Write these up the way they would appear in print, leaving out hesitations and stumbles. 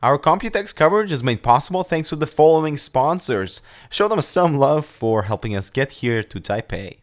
Our Computex coverage is made possible thanks to the following sponsors. Show them some love for helping us get here to Taipei.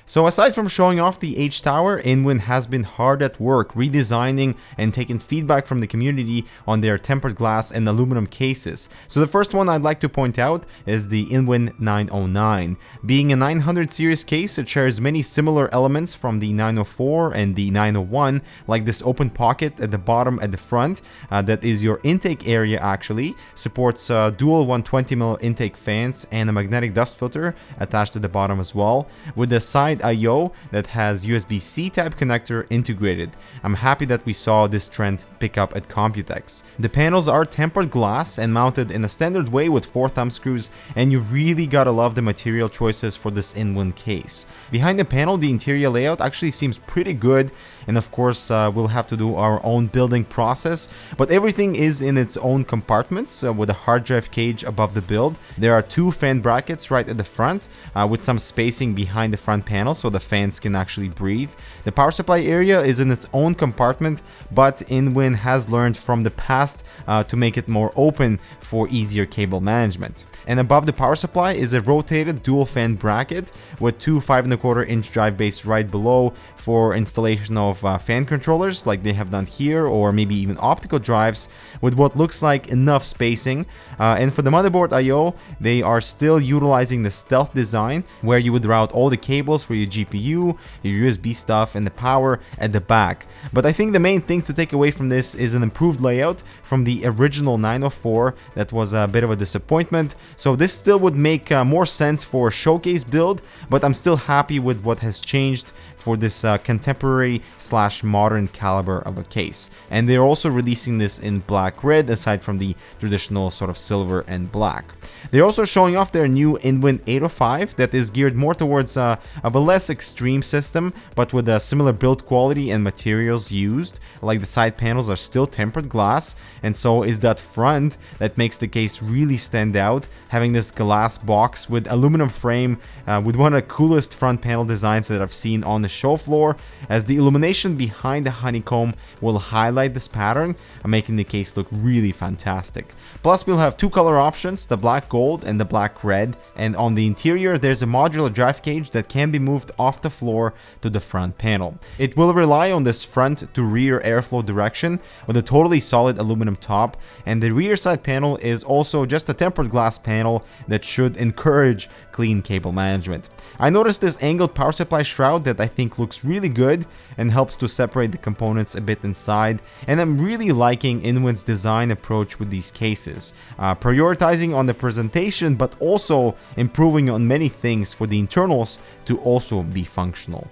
So aside from showing off the H-Tower, InWin has been hard at work redesigning and taking feedback from the community on their tempered glass and aluminum cases. So the first one I'd like to point out is the InWin 909. Being a 900 series case, it shares many similar elements from the 904 and the 901, like this open pocket at the bottom at the front, that is your intake area actually, supports dual 120mm intake fans and a magnetic dust filter attached to the bottom as well, with the side I/O that has USB-C type connector integrated. I'm happy that we saw this trend pick up at Computex. The panels are tempered glass and mounted in a standard way with 4 thumb screws, and you really gotta love the material choices for this InWin case. Behind the panel, the interior layout actually seems pretty good, and of course we'll have to do our own building process, but everything is in its own compartments with a hard drive cage above the build. There are 2 fan brackets right at the front with some spacing behind the front panel so the fans can actually breathe. The power supply area is in its own compartment, but InWin has learned from the past to make it more open for easier cable management. And above the power supply is a rotated dual fan bracket with 2 5.25-inch drive bays right below for installation of fan controllers like they have done here, or maybe even optical drives with what looks like enough spacing. And for the motherboard I/O, they are still utilizing the stealth design where you would route all the cables for your GPU, your USB stuff, and the power at the back. But I think the main thing to take away from this is an improved layout from the original 904 that was a bit of a disappointment. So this still would make more sense for a showcase build, but I'm still happy with what has changed for this contemporary / modern caliber of a case. And they're also releasing this in black red aside from the traditional sort of silver and black. They're also showing off their new InWin 805 that is geared more towards of a less extreme system, but with a similar build quality and materials used. Like the side panels are still tempered glass, and so is that front that makes the case really stand out, having this glass box with aluminum frame with one of the coolest front panel designs that I've seen on the show floor, as the illumination behind the honeycomb will highlight this pattern, making the case look really fantastic. Plus we'll have 2 color options, the black gold and the black red, and on the interior there's a modular drive cage that can be moved off the floor to the front panel. It will rely on this front to rear airflow direction with a totally solid aluminum top, and the rear side panel is also just a tempered glass panel that should encourage clean cable management. I noticed this angled power supply shroud that I think looks really good and helps to separate the components a bit inside, and I'm really liking InWin's design approach with these cases, prioritizing on the presentation but also improving on many things for the internals to also be functional.